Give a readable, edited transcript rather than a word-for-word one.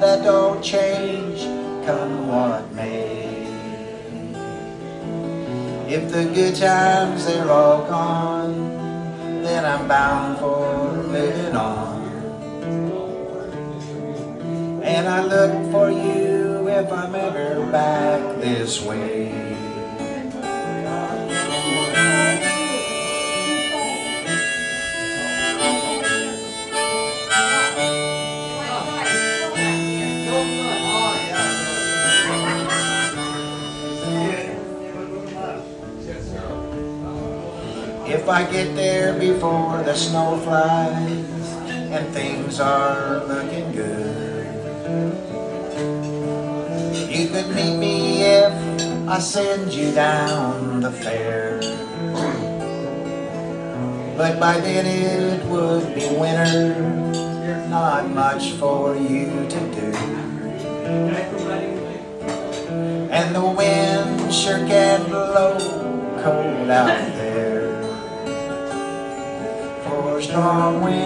that don't change, come what may. If the good times they're all gone, then I'm bound for living on. And I look for you if I'm ever back this way. If I get there before the snow flies and things are looking good, you could meet me if I send you down the fair. But by then it would be winter, not much for you to do. And the wind sure can blow cold out there. For strong wind